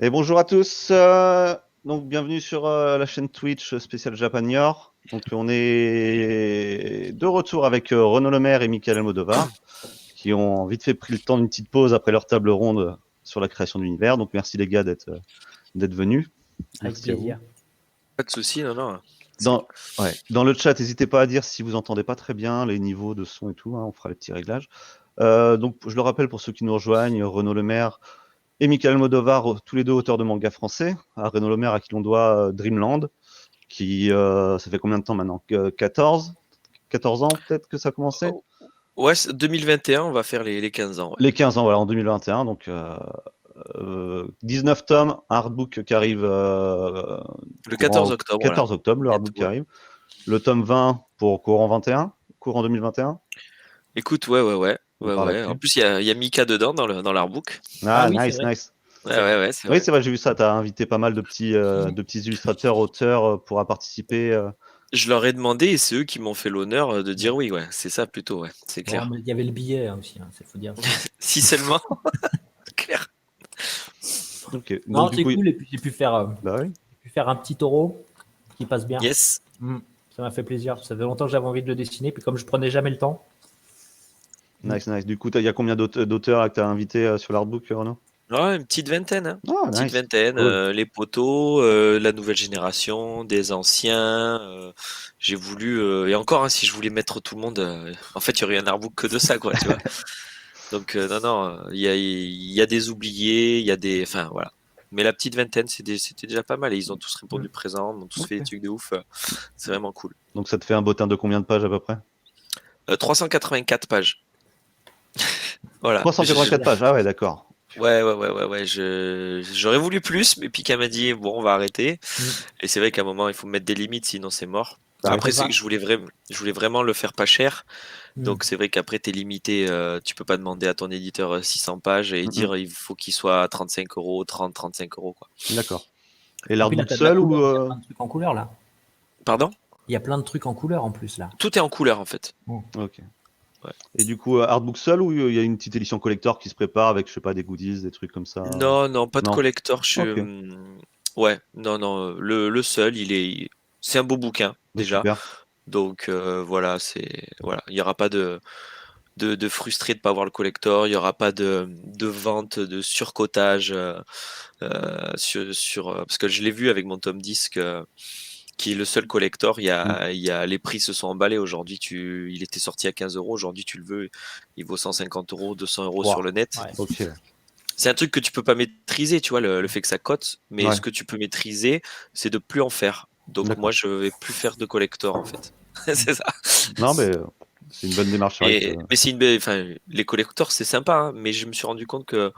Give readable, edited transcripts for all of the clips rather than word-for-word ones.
Et bonjour à tous. Donc bienvenue sur la chaîne Twitch spéciale Japanior. Donc on est de retour avec Renaud Lemaire et Michael Almodovar qui ont vite fait pris le temps d'une petite pause après leur table ronde sur la création de l'univers. Donc merci les gars d'être venus. Avec Merci à vous. plaisir. Pas de souci, non. Dans le chat, n'hésitez pas à dire si vous entendez pas très bien les niveaux de son et tout. On fera les petits réglages. Donc je le rappelle pour ceux qui nous rejoignent, Renaud Lemaire et Michael Almodovar, tous les deux auteurs de manga français. À Renaud Lemaire, à qui l'on doit Dreamland, qui, ça fait combien de temps maintenant 14 ans peut-être que ça a commencé. Ouais, 2021, on va faire les 15 ans. Ouais. Les 15 ans, voilà, en 2021. Donc 19 tomes, un artbook qui arrive le 14 octobre. 14 octobre, le artbook qui arrive. Le tome 20 pour courant 2021. Écoute, ouais. En plus, il y a Mika dedans dans l'artbook. Ah, oui, nice. Ouais, c'est vrai, j'ai vu ça. Tu as invité pas mal de petits illustrateurs, auteurs pour participer. Je leur ai demandé et c'est eux qui m'ont fait l'honneur de dire oui, ouais. C'est ça plutôt, ouais. C'est clair. Il y avait le billet aussi, il faut dire. Si seulement. Clair. Okay. Non, c'est cool. Et puis j'ai pu faire un petit taureau qui passe bien. Yes. Ça m'a fait plaisir. Ça fait longtemps que j'avais envie de le dessiner. Puis comme je prenais jamais le temps. Nice. Du coup, il y a combien d'auteurs que tu as invités sur l'artbook, Renaud? Une petite vingtaine. Hein. Nice. Cool. Les poteaux, la nouvelle génération, des anciens. J'ai voulu, et encore, si je voulais mettre tout le monde, en fait, il y aurait un artbook que de ça, quoi, tu vois. Donc, non, il y a des oubliés, il y a des. Enfin, voilà. Mais la petite vingtaine, c'était déjà pas mal. Et ils ont tous répondu présent, ils ont tous fait des trucs de ouf. C'est vraiment cool. Donc, ça te fait un bottin de combien de pages à peu près 384 pages. Voilà. 384 pages, ah ouais, d'accord. Ouais. J'aurais voulu plus, mais Pika m'a dit bon, on va arrêter. Et c'est vrai qu'à un moment, il faut mettre des limites, sinon c'est mort. Après, c'est que je voulais vraiment le faire pas cher. Donc c'est vrai qu'après, t'es limité. Tu peux pas demander à ton éditeur 600 pages et dire il faut qu'il soit à 35 €, 35 €, quoi. D'accord. Et l'artbook seul ou il y a plein de trucs en couleur là. Pardon? Il y a plein de trucs en couleur en plus là. Tout est en couleur en fait. Ok. Ouais. Et du coup, artbook seul ou il y a une petite édition collector qui se prépare avec, je sais pas, des goodies, des trucs comme ça? Non, pas de collector. Okay. Ouais, non. Le seul, c'est un beau bouquin déjà. Super. Donc voilà, il y aura pas de frustré de pas avoir le collector, il y aura pas de vente, de surcotage parce que je l'ai vu avec mon tome 10 qui est le seul collector. Il y a les prix se sont emballés aujourd'hui. Il était sorti à 15 €. Aujourd'hui, tu le veux, il vaut 150 €, 200 € sur le net. Ouais. Okay. C'est un truc que tu peux pas maîtriser, tu vois, le fait que ça cote. Mais ce que tu peux maîtriser, c'est de plus en faire. Donc moi, je vais plus faire de collector en fait. C'est ça. Non, mais c'est une bonne démarche. Mais c'est les collectors, c'est sympa, hein, mais je me suis rendu compte que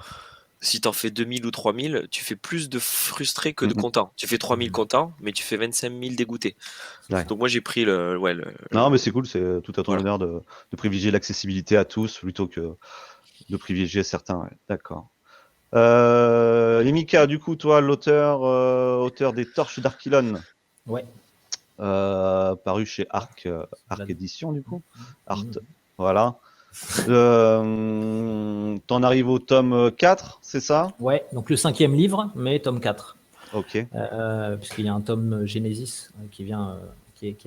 si t'en fais 2000 ou 3000, tu fais plus de frustrés que de contents. Tu fais 3000 contents, mais tu fais 25 000 dégoûtés. Ouais. Donc moi, j'ai pris Non, mais c'est cool, c'est tout à ton honneur de privilégier l'accessibilité à tous plutôt que de privilégier certains. Ouais. D'accord. Mika, du coup, toi, auteur des Torches d'Archilon. Ouais. Paru chez Arc Édition, du coup. Art, voilà. T'en arrives au tome 4, c'est ça? Ouais, donc le 5e livre, mais tome 4. Ok. Puisqu'il y a un tome Genesis qui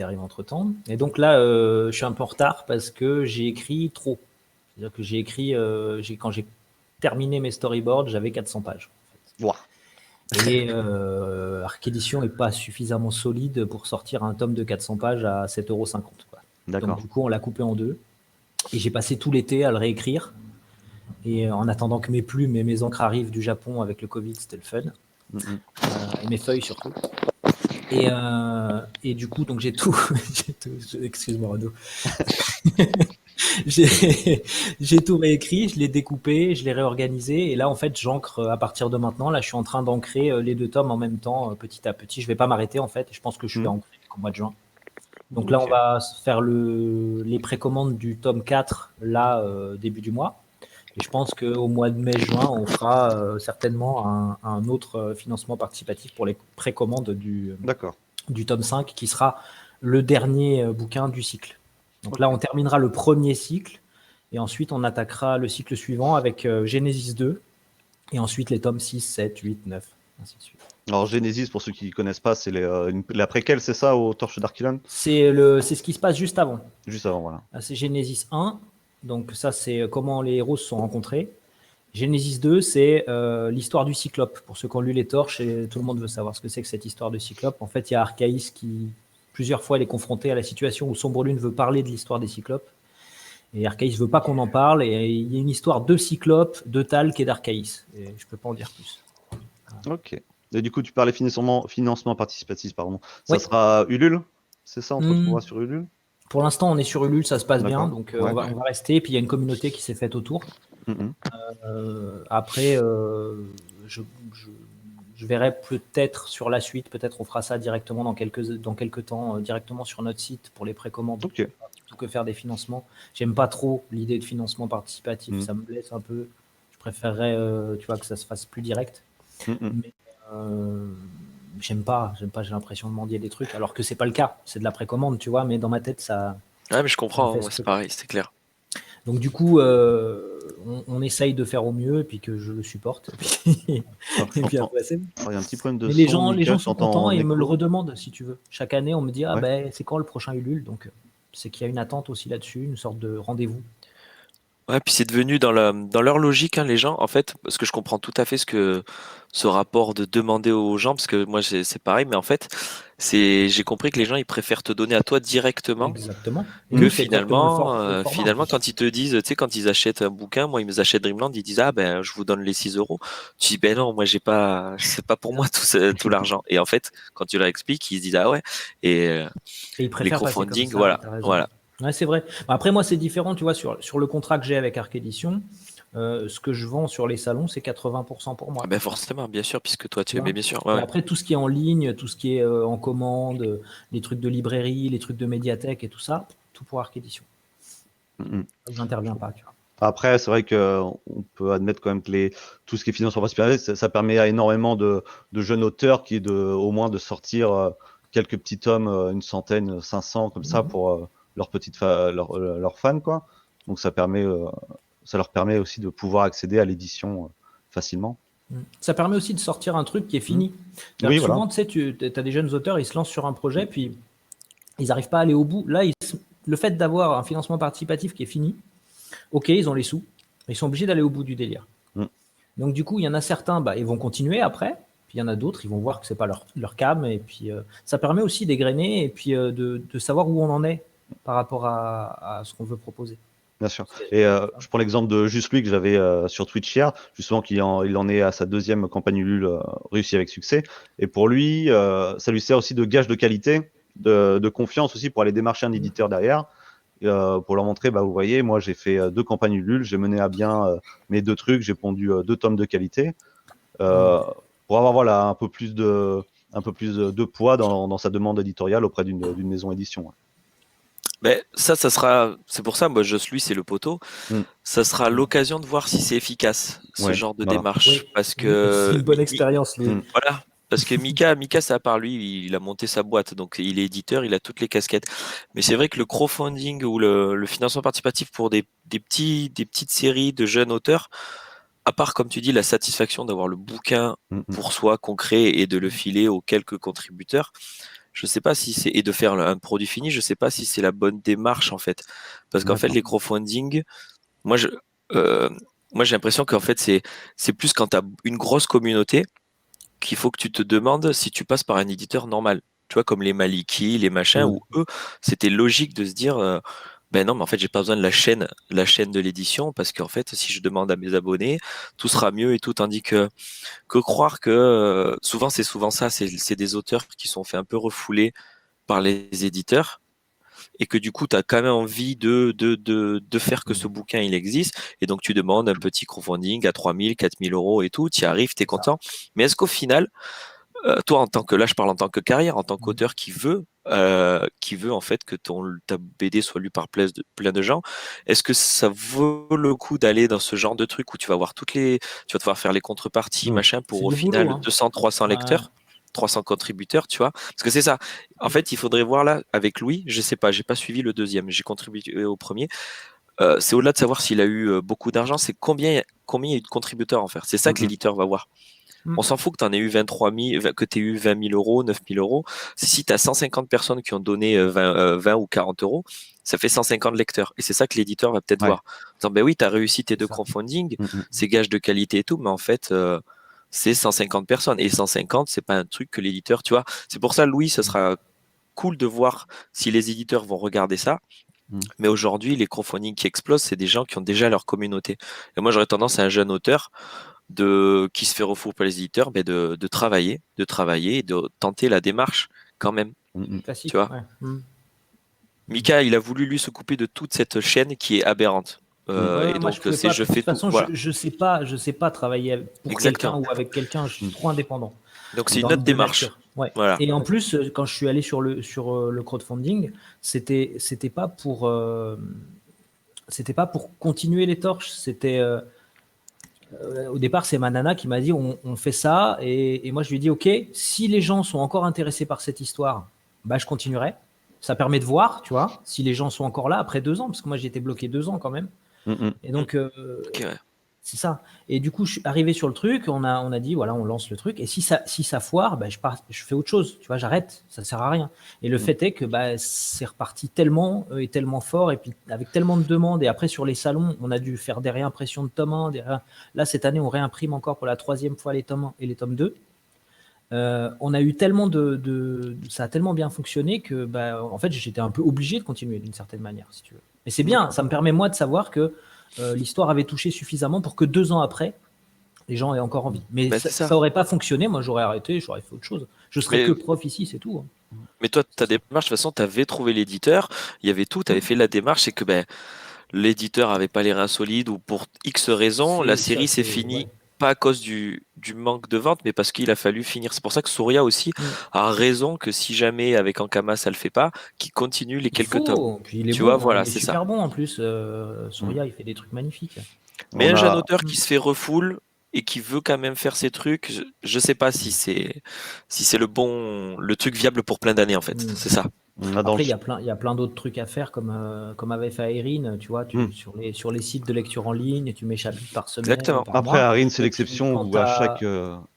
arrive entre temps. Et donc là, je suis un peu en retard parce que j'ai écrit trop. C'est-à-dire que j'ai écrit, quand j'ai terminé mes storyboards, j'avais 400 pages. En fait. Et Arc Édition n'est pas suffisamment solide pour sortir un tome de 400 pages à 7,50 €. D'accord. Donc du coup, on l'a coupé en deux. Et j'ai passé tout l'été à le réécrire. Et en attendant que mes plumes et mes encres arrivent du Japon avec le Covid, c'était le fun. Et mes feuilles surtout. Et du coup, donc j'ai tout excuse-moi Renaud. j'ai tout réécrit, je l'ai découpé, je l'ai réorganisé. Et là, en fait, j'encre à partir de maintenant. Là, je suis en train d'ancrer les 2 tomes en même temps, petit à petit. Je vais pas m'arrêter en fait. Je pense que je vais ancrer au mois de juin. Donc là, on va faire les précommandes du tome 4 là début du mois. Et je pense qu'au mois de mai-juin, on fera certainement un autre financement participatif pour les précommandes du tome 5, qui sera le dernier bouquin du cycle. Donc là, on terminera le premier cycle, et ensuite, on attaquera le cycle suivant avec Genesis 2, et ensuite les tomes 6, 7, 8, 9. ainsi de suite. Alors Genesis, pour ceux qui connaissent pas, c'est la préquelle, c'est ça, aux Torches d'Archilon? C'est ce qui se passe juste avant. Juste avant, voilà. C'est Genesis 1, donc ça c'est comment les héros se sont rencontrés. Genesis 2, c'est l'histoire du Cyclope. Pour ceux qui ont lu les Torches, et tout le monde veut savoir ce que c'est que cette histoire de Cyclope. En fait, il y a Archaïs qui, plusieurs fois, elle est confrontée à la situation où Sombre Lune veut parler de l'histoire des Cyclopes. Et Archaïs veut pas qu'on en parle. Et il y a une histoire de Cyclope, de Talc et d'Archaïs. Et je peux pas en dire plus. Ok. Et du coup, tu parlais financement participatif, pardon. Ça Oui. sera Ulule? C'est ça, on te retrouvera sur Ulule? Pour l'instant, on est sur Ulule, ça se passe bien. D'accord. Donc, Ouais. on va rester. Et puis, il y a une communauté qui s'est faite autour. Mhm. Après, je verrai peut-être sur la suite, peut-être on fera ça directement dans quelques temps, directement sur notre site pour les précommandes, Ok. plutôt que faire des financements. J'aime pas trop l'idée de financement participatif, Mhm. ça me blesse un peu. Je préférerais, tu vois, que ça se fasse plus direct. Mhm. Mais j'aime pas, j'ai l'impression de mendier des trucs, alors que c'est pas le cas. C'est de la précommande, tu vois, mais dans ma tête, ça. Ouais, mais je comprends, fait moi ce c'est truc. pareil, c'est clair. Donc du coup, on essaye de faire au mieux, et puis que je le supporte. Et puis après, c'est bon. Il y a un petit problème de Mais son, les gens Mika, je sont t'entends contents en et ils me le écho. redemandent, si tu veux. Chaque année, on me dit, ah Ouais. ben, c'est quand le prochain Ulule? Donc, c'est qu'il y a une attente aussi là-dessus, une sorte de rendez-vous. Ouais, puis c'est devenu dans leur logique, hein, les gens, en fait, parce que je comprends tout à fait ce rapport de demander aux gens, parce que moi c'est pareil, mais en fait, j'ai compris que les gens ils préfèrent te donner à toi directement Exactement. Et que nous, c'est exactement finalement, le format en finalement plus. quand ils te disent, tu sais, quand ils achètent un bouquin, moi ils me achètent Dreamland, ils disent ah ben je vous donne les 6 euros. Tu dis ben non, moi j'ai pas, c'est pas pour moi tout l'argent. Et en fait, quand tu leur expliques, ils se disent ah ouais. Et Et ils les préfèrent passer comme crowdfunding, ça, voilà, t'as raison. voilà. Ouais, c'est vrai. Après, moi, c'est différent, tu vois, sur le contrat que j'ai avec Arc Édition, ce que je vends sur les salons, c'est 80% pour moi. Ah ben forcément, bien sûr, puisque toi Tu tu, vois. mais bien sûr, ouais, Et ouais. après, tout ce qui est en ligne, tout ce qui est en commande, les trucs de librairie, les trucs de médiathèque et tout ça, tout pour Arc Édition. Mhm. J'interviens pas, tu vois. Après, c'est vrai qu'on peut admettre quand même que tout ce qui est financement participatif, ça permet à énormément de jeunes auteurs au moins de sortir quelques petits tomes, une centaine, 500 comme ça pour leurs fans, quoi. Donc ça leur permet aussi de pouvoir accéder à l'édition facilement. Ça permet aussi de sortir un truc qui est fini. Oui, voilà. Souvent, tu sais, tu as des jeunes auteurs, ils se lancent sur un projet, puis ils n'arrivent pas à aller au bout. Là, le fait d'avoir un financement participatif qui est fini, ok, ils ont les sous, mais ils sont obligés d'aller au bout du délire. Donc, du coup, il y en a certains, ils vont continuer après, puis il y en a d'autres, ils vont voir que c'est pas leur cam, et puis ça permet aussi d'égrener et puis de savoir où on en est par rapport à ce qu'on veut proposer. Bien sûr. Et je prends l'exemple de Juste Lui que j'avais sur Twitch hier, justement qu'il il en est à sa deuxième campagne Ulule réussie avec succès. Et pour lui, ça lui sert aussi de gage de qualité, de confiance aussi pour aller démarcher un éditeur derrière, pour leur montrer, vous voyez, moi j'ai fait 2 campagnes Ulule, j'ai mené à bien mes 2 trucs, j'ai pondu 2 tomes de qualité, pour avoir voilà un peu plus de poids dans sa demande éditoriale auprès d'une maison édition. Mais ça sera, c'est pour ça, moi, Joss Lui, c'est le poteau. Ça sera l'occasion de voir si c'est efficace, ce genre de démarche. Oui. Parce que. C'est une bonne expérience, lui. Voilà. Parce que Mika, c'est à part lui, il a monté sa boîte, donc il est éditeur, il a toutes les casquettes. Mais c'est vrai que le crowdfunding ou le financement participatif pour des petites séries de jeunes auteurs, à part, comme tu dis, la satisfaction d'avoir le bouquin pour soi concret et de le filer aux quelques contributeurs, je sais pas si c'est, et de faire un produit fini, je sais pas si c'est la bonne démarche en fait. Parce qu'en fait, les crowdfunding, moi j'ai l'impression qu'en fait c'est plus quand tu as une grosse communauté qu'il faut que tu te demandes si tu passes par un éditeur normal. Tu vois, comme les Maliki, les machins, où eux, c'était logique de se dire ben non, mais en fait, j'ai pas besoin de la chaîne de l'édition, parce qu'en fait, si je demande à mes abonnés, tout sera mieux et tout, tandis que croire que souvent c'est ça, c'est des auteurs qui sont fait un peu refouler par les éditeurs et que du coup tu as quand même envie de faire que ce bouquin il existe, et donc tu demandes un petit crowdfunding à 3000, 4000 euros et tout, tu y arrives, tu es content. Mais est-ce qu'au final, toi en tant que, là je parle en tant que carrière, en tant qu'auteur qui veut en fait que ta BD soit lue par plein de gens, est-ce que ça vaut le coup d'aller dans ce genre de truc où tu vas devoir faire les contreparties, machin, pour au final 200, 300 lecteurs, 300 contributeurs, tu vois? Parce que c'est ça. En fait, il faudrait voir là, avec Louis, je sais pas, j'ai pas suivi le deuxième, j'ai contribué au premier. C'est au-delà de savoir s'il a eu beaucoup d'argent, c'est combien il y a eu de contributeurs en faire. C'est ça que l'éditeur va voir. On s'en fout que tu en aies eu 23 000, que tu aies eu 20 000 euros, 9 000 euros. Si tu as 150 personnes qui ont donné 20 ou 40 euros, ça fait 150 lecteurs. Et c'est ça que l'éditeur va peut-être voir. En disant, ben oui, tu as réussi tes deux crowdfunding, c'est gage de qualité et tout, mais en fait, c'est 150 personnes. Et 150, c'est pas un truc que l'éditeur, tu vois. C'est pour ça, Louis, ce sera cool de voir si les éditeurs vont regarder ça. Mais aujourd'hui, les crowdfunding qui explosent, c'est des gens qui ont déjà leur communauté. Et moi, j'aurais tendance à un jeune auteur qui se fait refourrer par les éditeurs, mais de travailler et de tenter la démarche quand même. Classique, tu vois. Mika, il a voulu lui se couper de toute cette chaîne qui est aberrante. Et donc, c'est je fais tout. De toute façon, voilà. je sais pas travailler pour quelqu'un ou avec quelqu'un. Je suis trop indépendant. Donc, c'est une autre démarche. Ouais. Voilà. Et en plus, quand je suis allé sur le crowdfunding, c'était pas pour continuer les torches. C'était au départ, c'est ma nana qui m'a dit on fait ça, et moi je lui ai dit ok, si les gens sont encore intéressés par cette histoire, bah je continuerai. Ça permet de voir, tu vois, si les gens sont encore là après 2 ans, parce que moi j'ai été bloqué 2 ans quand même. Et donc c'est ça. Et du coup, je suis arrivé sur le truc, on a dit voilà, on lance le truc, et si ça foire, bah, je fais autre chose, tu vois, j'arrête, ça sert à rien. Et le fait est que bah, c'est reparti tellement et tellement fort, et puis avec tellement de demandes, et après sur les salons, on a dû faire des réimpressions de tomes 1, là cette année on réimprime encore pour la 3e fois les tomes 1 et les tomes 2. On a eu tellement ça a tellement bien fonctionné que bah, en fait j'étais un peu obligé de continuer d'une certaine manière, si tu veux. Mais c'est bien, ça me permet moi de savoir que l'histoire avait touché suffisamment pour que 2 ans après, les gens aient encore envie. Mais ça aurait pas fonctionné, moi j'aurais arrêté, j'aurais fait autre chose. Je serais que prof ici, c'est tout. Mais toi, ta démarche, de toute façon, tu avais trouvé l'éditeur, il y avait tout, tu avais fait la démarche, c'est que l'éditeur avait pas les reins solides ou pour X raisons, la série s'est finie. Pas à cause du manque de vente, mais parce qu'il a fallu finir. C'est pour ça que Souria aussi a raison que si jamais avec Ankama ça le fait pas, qu'il continue les quelques tomes. Puis il est bon, voilà, il est super bon en plus. Souria, il fait des trucs magnifiques. Mais un jeune auteur qui se fait refoule et qui veut quand même faire ses trucs, je sais pas si c'est le truc viable pour plein d'années en fait. C'est ça. Après, il y a plein d'autres trucs à faire, comme avait fait Irene, tu vois, sur les sites de lecture en ligne, tu mets chapitre par semaine. Exactement. Après, Irene, c'est l'exception où à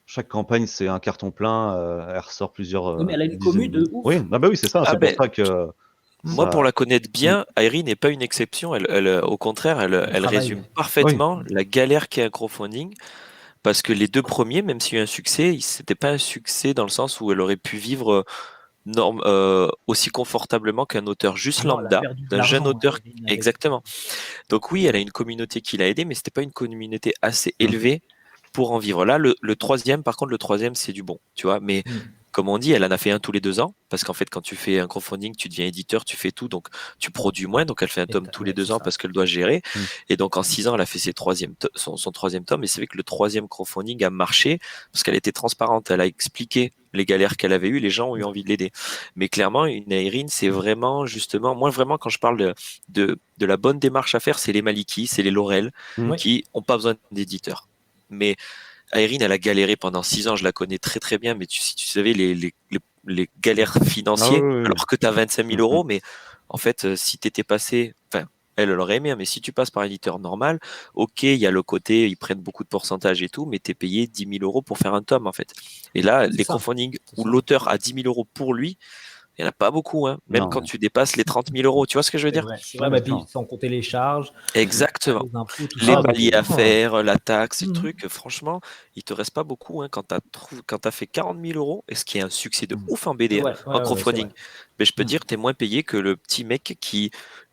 chaque campagne, c'est un carton plein, elle ressort plusieurs. Oui, mais elle a une commu de ouf. Oui, oui, c'est ça. C'est pour ça que. Moi, pour la connaître bien, Irene n'est pas une exception. Au contraire, elle résume parfaitement la galère qu'est un crowdfunding. Parce que les 2 premiers, même s'il y a eu un succès, c'était pas un succès dans le sens où elle aurait pu vivre aussi confortablement qu'un auteur juste lambda, d'un jeune auteur. Exactement. Donc oui, elle a une communauté qui l'a aidé, mais c'était pas une communauté assez élevée pour en vivre. Là, le 3e, par contre, le 3e, c'est du bon, tu vois. Mais comme on dit, elle en a fait un tous les 2 ans, parce qu'en fait, quand tu fais un crowdfunding, tu deviens éditeur, tu fais tout, donc tu produis moins. Donc elle fait un tome tous les 2 ans parce qu'elle doit gérer. Et donc en 6 ans, elle a fait son 3e tome. Et c'est vrai que le 3e crowdfunding a marché parce qu'elle était transparente. Elle a expliqué les galères qu'elle avait eues, les gens ont eu envie de l'aider. Mais clairement, une Irene, c'est vraiment justement, moi vraiment, quand je parle de la bonne démarche à faire, c'est les Maliki, c'est les Laurel qui n'ont pas besoin d'éditeur. Mais Irene, elle a galéré pendant 6 ans, je la connais très très bien, mais si tu savais les galères financières, alors que tu as 25 000 euros, mais en fait, si tu étais passé, enfin, elle aurait aimé, mais si tu passes par un éditeur normal, ok, il y a le côté, ils prennent beaucoup de pourcentage et tout, mais tu es payé 10 000 euros pour faire un tome, en fait. Et là, les crowdfunding où l'auteur a 10 000 euros pour lui, il n'y en a pas beaucoup, hein. Même quand tu dépasses les 30 000 euros. Tu vois ce que je veux dire? C'est vrai, puis sans compter les charges. Exactement. Les paliers à faire, la taxe, le truc. Franchement, il te reste pas beaucoup, hein, quand tu as fait 40 000 euros, et ce qui est un succès de ouf en BD, en crowdfunding. Mais je peux dire, tu es moins payé que le petit mec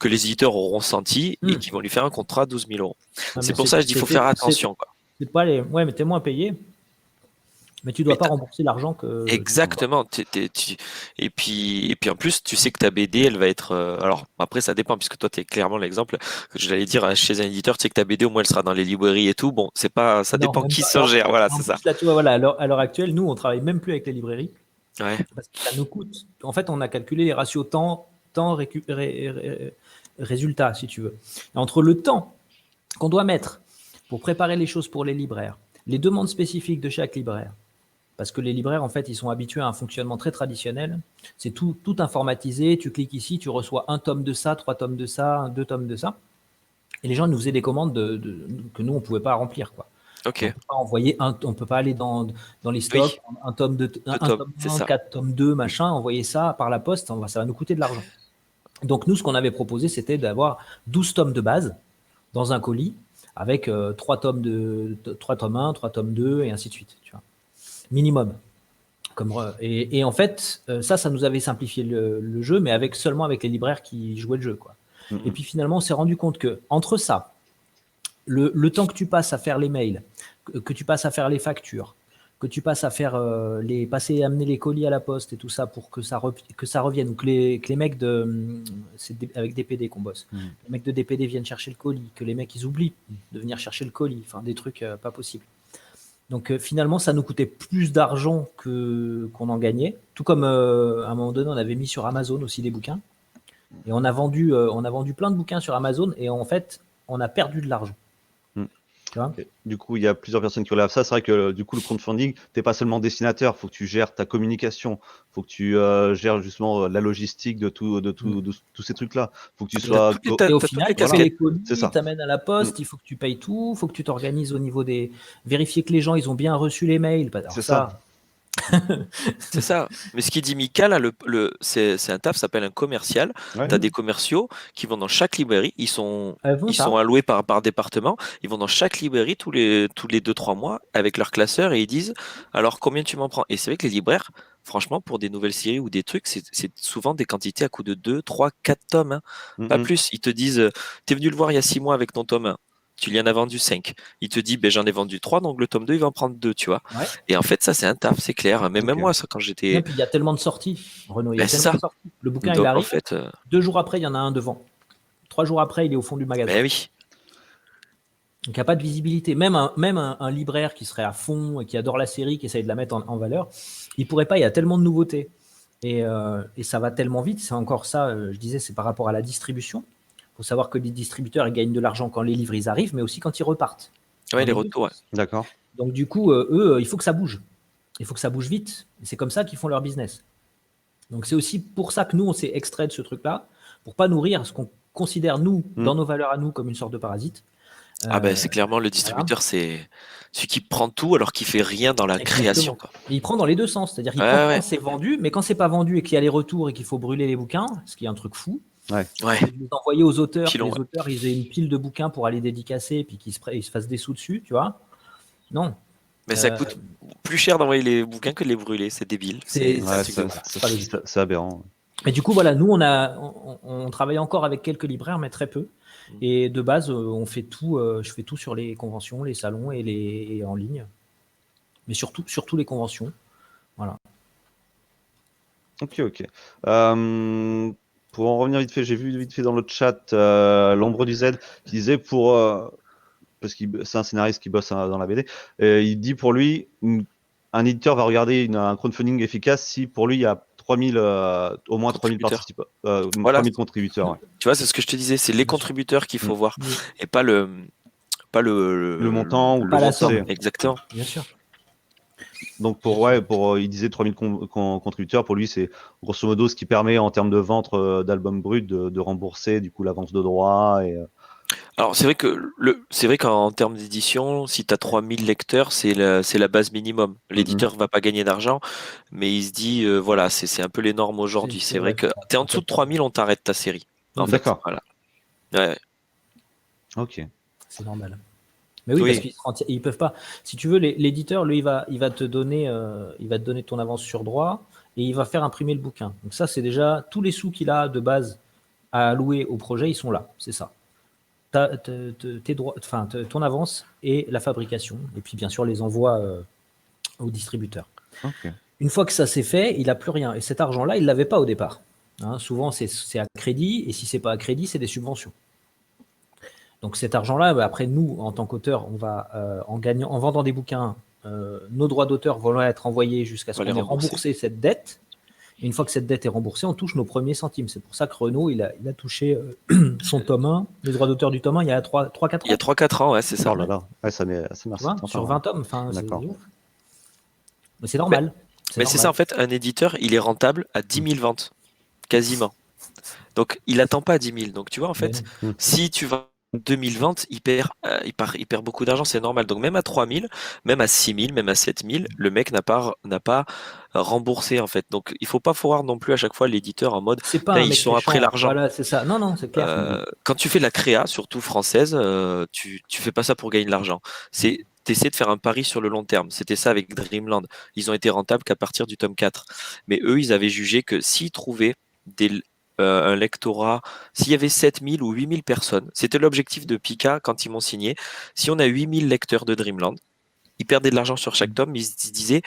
que les éditeurs auront senti et qui vont lui faire un contrat à 12 000 euros. C'est pour ça que je dis qu'il faut faire attention. C'est pas mais tu es moins payé. Mais tu dois pas rembourser l'argent que. Exactement. Et puis en plus, tu sais que ta BD, elle va être. Alors après, ça dépend, puisque toi, tu es clairement l'exemple. Je l'allais dire chez un éditeur, tu sais que ta BD, au moins, elle sera dans les librairies et tout. Bon, c'est pas. Ça dépend qui s'en gère. Voilà, c'est ça. Là, tu vois, voilà, à l'heure actuelle, nous, on travaille même plus avec les librairies. Ouais. Parce que ça nous coûte. En fait, on a calculé les ratios temps résultat, si tu veux. Et entre le temps qu'on doit mettre pour préparer les choses pour les libraires, les demandes spécifiques de chaque libraire. Parce que les libraires, en fait, ils sont habitués à un fonctionnement très traditionnel. C'est tout informatisé. Tu cliques ici, tu reçois 1 tome de ça, 3 tomes de ça, 2 tomes de ça. Et les gens nous faisaient des commandes que nous, on ne pouvait pas remplir, quoi. Ok. On peut pas envoyer on peut pas aller dans les stocks, un tome un tomes, tome c'est 1, ça. 4 tomes 2, machin, envoyer ça par la poste, ça va nous coûter de l'argent. Donc nous, ce qu'on avait proposé, c'était d'avoir 12 tomes de base dans un colis avec 3 tomes 1, 3 tomes 2 et ainsi de suite, tu vois. Minimum. Et en fait, ça nous avait simplifié le jeu, mais seulement avec les libraires qui jouaient le jeu, quoi. Et puis finalement, on s'est rendu compte que entre ça, le temps que tu passes à faire les mails, que tu passes à faire les factures, que tu passes à faire passer et amener les colis à la poste et tout ça pour que ça revienne, ou que les mecs c'est avec DPD qu'on bosse, les mecs de DPD viennent chercher le colis, que les mecs ils oublient de venir chercher le colis, enfin des trucs pas possibles. Donc finalement, ça nous coûtait plus d'argent qu'on en gagnait. Tout comme à un moment donné, on avait mis sur Amazon aussi des bouquins. Et on a vendu plein de bouquins sur Amazon et en fait, on a perdu de l'argent. Tu vois ? Du coup, il y a plusieurs personnes qui relèvent ça. C'est vrai que du coup, le crowdfunding, t'es pas seulement dessinateur. Il faut que tu gères ta communication. Il faut que tu gères justement la logistique de tous ces trucs-là. Il faut que tu sois. Et au final, tu fais les colis, C'est ça. tu amènes à la poste, il faut que tu payes tout, il faut que tu t'organises au niveau des. Vérifier que les gens ils ont bien reçu les mails. Alors C'est ça. C'est ça. Mais ce qu'il dit Mika, là, c'est un taf, ça s'appelle un commercial. Ouais. Tu as des commerciaux qui vont dans chaque librairie. Ils sont ça. alloués par département. Ils vont dans chaque librairie tous les 2-3 mois avec leur classeur et ils disent alors combien tu m'en prends. Et c'est vrai que les libraires, franchement, pour des nouvelles séries ou des trucs, c'est souvent des quantités à coût de 2, 3, 4 tomes. Hein. Pas plus. Ils te disent t'es venu le voir il y a 6 mois avec ton tome 1. Tu lui en as vendu 5. Il te dit, ben, j'en ai vendu 3, donc le tome 2, il va en prendre 2, tu vois. Ouais. Et en fait, ça, c'est un taf, c'est clair. Mais même moi, ça, quand j'étais. Et puis, il y a tellement de sorties, Renaud. Il y a tellement de sorties. Le bouquin, donc, il arrive. En fait, 2 jours après, il y en a un devant. 3 jours après, il est au fond du magasin. Ben oui. Donc, il n'y a pas de visibilité. Même un libraire qui serait à fond et qui adore la série, qui essaye de la mettre en valeur, il ne pourrait pas. Il y a tellement de nouveautés. Et ça va tellement vite. C'est encore ça, je disais, c'est par rapport à la distribution. Il faut savoir que les distributeurs ils gagnent de l'argent quand les livres ils arrivent, mais aussi quand ils repartent. Oui, les retours, ouais. D'accord. Donc du coup, eux, il faut que ça bouge. Il faut que ça bouge vite. Et c'est comme ça qu'ils font leur business. Donc c'est aussi pour ça que nous, on s'est extrait de ce truc-là, pour pas nourrir ce qu'on considère, nous, dans nos valeurs à nous, comme une sorte de parasite. C'est clairement le distributeur, c'est celui qui prend tout alors qu'il fait rien dans la création. Quoi. Et il prend dans les deux sens. C'est-à-dire qu'il prend quand c'est vendu, mais quand c'est pas vendu et qu'il y a les retours et qu'il faut brûler les bouquins, ce qui est un truc fou. Ouais. Les envoyer aux auteurs, les auteurs ils aient une pile de bouquins pour aller dédicacer et puis qu'ils se fassent des sous dessus, tu vois. Non. Mais ça coûte plus cher d'envoyer les bouquins que de les brûler, c'est débile. C'est aberrant. Et du coup, voilà, nous on travaille encore avec quelques libraires, mais très peu. Et de base, on fait tout. Je fais tout sur les conventions, les salons et en ligne. Mais surtout les conventions. Voilà. Ok. Pour en revenir vite fait, j'ai vu vite fait dans le chat l'ombre du Z qui disait parce que c'est un scénariste qui bosse dans la BD, il dit pour lui, un éditeur va regarder un crowdfunding efficace si pour lui il y a 3000, au moins 3000 participants, 3000 contributeurs. Ouais. Tu vois, c'est ce que je te disais, c'est les contributeurs qu'il faut voir et pas le montant ou pas la somme. Exactement. Bien sûr. Donc il disait 3000 contributeurs, pour lui c'est grosso modo ce qui permet en termes de vente d'albums bruts de rembourser du coup l'avance de droit. Alors c'est vrai qu'en termes d'édition, si tu as 3000 lecteurs, c'est la base minimum. L'éditeur va pas gagner d'argent, mais il se dit voilà, c'est un peu les normes aujourd'hui. C'est vrai que tu es en dessous de 3000, on t'arrête ta série. En fait, voilà. Ouais. Ok. C'est normal. Mais oui, parce qu'ils peuvent pas. Si tu veux, l'éditeur, lui, il va te donner ton avance sur droit et il va faire imprimer le bouquin. Donc ça, c'est déjà tous les sous qu'il a de base à allouer au projet, ils sont là. C'est ça. Tes droits, ton avance et la fabrication, et puis bien sûr les envois au distributeur. Okay. Une fois que ça s'est fait, il n'a plus rien. Et cet argent-là, il ne l'avait pas au départ. Hein, souvent, c'est à crédit, et si ce n'est pas à crédit, c'est des subventions. Donc cet argent-là, après nous, en tant qu'auteur, on va en vendant des bouquins, nos droits d'auteur vont être envoyés jusqu'à ce qu'on ait remboursé cette dette. Et une fois que cette dette est remboursée, on touche nos premiers centimes. C'est pour ça que Renaud, il a touché son tome 1, les droits d'auteur du tome 1, il y a 3-4 ans. Il y a 3-4 ans, ouais, c'est ça. Oh là là, ouais, ça marche. Sur 20 tomes, c'est ouf. Mais c'est normal. Mais c'est ça, en fait, un éditeur, il est rentable à 10 000 ventes, quasiment. Donc, il n'attend pas à 10 000. Donc, tu vois, en fait, si tu vends 2000 ventes, il perd beaucoup d'argent, c'est normal. Donc même à 3000, même à 6000, même à 7000, le mec n'a pas remboursé en fait. Donc il faut pas foire non plus à chaque fois l'éditeur en mode, C'est pas putain, un ils mec sont après méchant. l'argent. Voilà, c'est ça. Non, non, c'est clair. Quand tu fais de la créa, surtout française, tu fais pas ça pour gagner de l'argent. T'essaies de faire un pari sur le long terme. C'était ça avec Dreamland. Ils ont été rentables qu'à partir du tome 4. Mais eux, ils avaient jugé que s'ils trouvaient des, un lectorat, s'il y avait 7000 ou 8000 personnes, c'était l'objectif de Pika quand ils m'ont signé. Si on a 8000 lecteurs de Dreamland, ils perdaient de l'argent sur chaque tome, ils se disaient,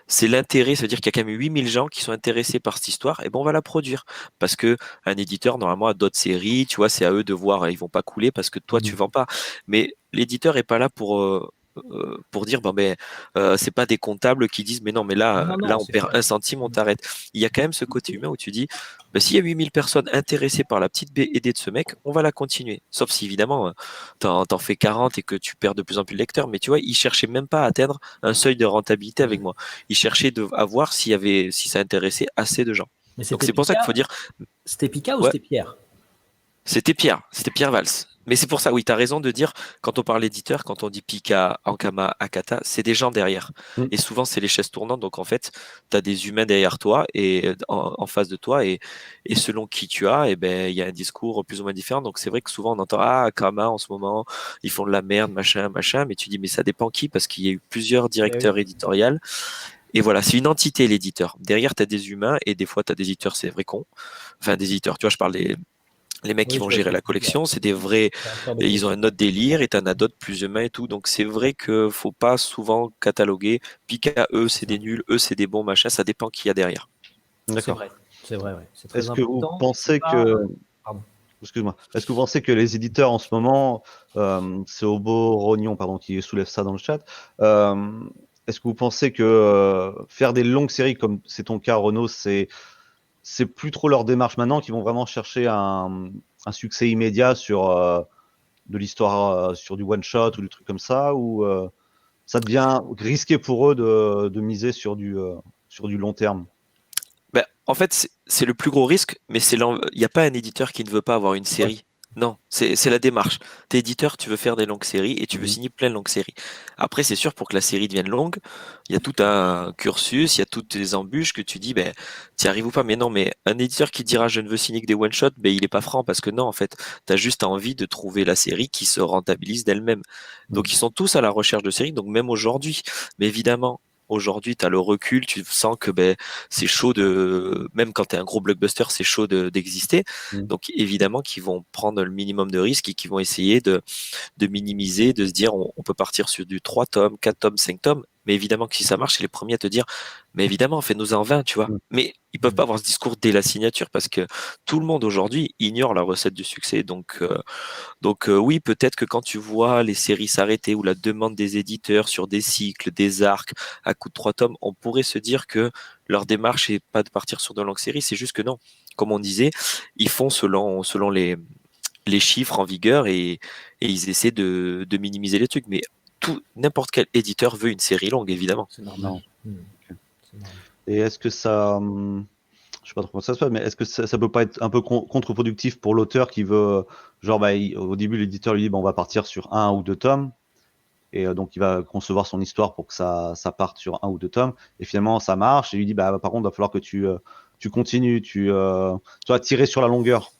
c'est l'intérêt, ça veut dire qu'il y a quand même 8000 gens qui sont intéressés par cette histoire, et bon, on va la produire. Parce que un éditeur, normalement, a d'autres séries, tu vois, c'est à eux de voir, ils vont pas couler parce que toi, tu vends pas. Mais l'éditeur est pas là pour dire, bon, ben, c'est pas des comptables qui disent, mais non, mais là, Non, là, non, on c'est perd clair. 1 centime, on t'arrête. Il y a quand même ce côté humain où tu dis, ben, s'il y a 8000 personnes intéressées par la petite BD de ce mec, on va la continuer. Sauf si, évidemment, t'en fais 40 et que tu perds de plus en plus de lecteurs. Mais tu vois, ils cherchaient même pas à atteindre un seuil de rentabilité avec moi. Ils cherchaient à voir si ça intéressait assez de gens. Mais Donc c'est pour ça qu'il faut dire, C'était Pika ou ouais, c'était Pierre? c'était Pierre Valls. Mais c'est pour ça, oui, tu as raison de dire, quand on parle éditeur, quand on dit Pika, Ankama, Akata, c'est des gens derrière. Mm. Et souvent, c'est les chaises tournantes. Donc, en fait, tu as des humains derrière toi et en face de toi. Et selon qui tu as, et ben, il y a un discours plus ou moins différent. Donc, c'est vrai que souvent, on entend, ah, Akama, en ce moment, ils font de la merde, machin, machin. Mais tu dis, mais ça dépend qui, parce qu'il y a eu plusieurs Eh oui. directeurs éditoriaux. Et voilà, c'est une entité, l'éditeur. Derrière, tu as des humains et des fois, tu as des éditeurs, c'est vrai con. Enfin, des éditeurs, tu vois, je parle des les mecs qui Oui, je vont vois ce gérer que la tu veux dire. collection, c'est des vrais, Directeur de ils ont un collection. autre délire et t'en as d'autres plus humains et tout. Donc c'est vrai que faut pas souvent cataloguer. Pika, eux, c'est des nuls, eux, c'est des bons machins. Ça dépend qui y a derrière. C'est D'accord. vrai. C'est vrai, ouais. C'est très Est-ce que vous important. C'est pensez pas. que, Pardon. excuse-moi, est-ce que vous pensez que les éditeurs en ce moment, c'est Obo Rognon, pardon, qui soulève ça dans le chat, est-ce que vous pensez que faire des longues séries comme c'est ton cas, Renaud, c'est plus trop leur démarche maintenant, qu'ils vont vraiment chercher un succès immédiat sur de l'histoire, sur du one shot ou des trucs comme ça, ou ça devient risqué pour eux de miser sur du long terme? Ben, en fait, c'est le plus gros risque, mais il n'y a pas un éditeur qui ne veut pas avoir une Ouais. série. Non, c'est la démarche. T'es éditeur, tu veux faire des longues séries et tu veux Mhm. signer plein de longues séries. Après, c'est sûr, pour que la série devienne longue, il y a tout un cursus, il y a toutes les embûches que tu dis, ben, t'y arrives ou pas. Mais non, mais un éditeur qui dira je ne veux signer que des one-shots, ben, il est pas franc parce que non, en fait, t'as juste envie de trouver la série qui se rentabilise d'elle-même. Donc, ils sont tous à la recherche de séries, donc même aujourd'hui. Mais évidemment, aujourd'hui, tu as le recul, tu sens que ben, c'est chaud même quand tu es un gros blockbuster, c'est chaud d'exister. Mhm. Donc évidemment qu'ils vont prendre le minimum de risques et qu'ils vont essayer de minimiser, de se dire on peut partir sur du 3 tomes, 4 tomes, 5 tomes. Mais évidemment que si ça marche, c'est les premiers à te dire, mais évidemment, fais-nous en 20, tu vois. Mhm. Mais ils peuvent pas avoir ce discours dès la signature parce que tout le monde aujourd'hui ignore la recette du succès. Donc oui, peut-être que quand tu vois les séries s'arrêter ou la demande des éditeurs sur des cycles, des arcs à coup de 3 tomes, on pourrait se dire que leur démarche n'est pas de partir sur de longues séries, c'est juste que non. Comme on disait, ils font selon les chiffres en vigueur et ils essaient de minimiser les trucs. Mais n'importe quel éditeur veut une série longue, évidemment. C'est normal. Non. C'est normal. Et est-ce que ça, je sais pas trop comment ça se passe, mais est-ce que ça peut pas être un peu contre-productif pour l'auteur qui veut, genre, bah, au début, l'éditeur lui dit, bon, on va partir sur 1 ou 2 tomes, et donc il va concevoir son histoire pour que ça parte sur 1 ou 2 tomes, et finalement ça marche, et lui dit, bah, par contre, il va falloir que tu continues, tu vas tirer sur la longueur.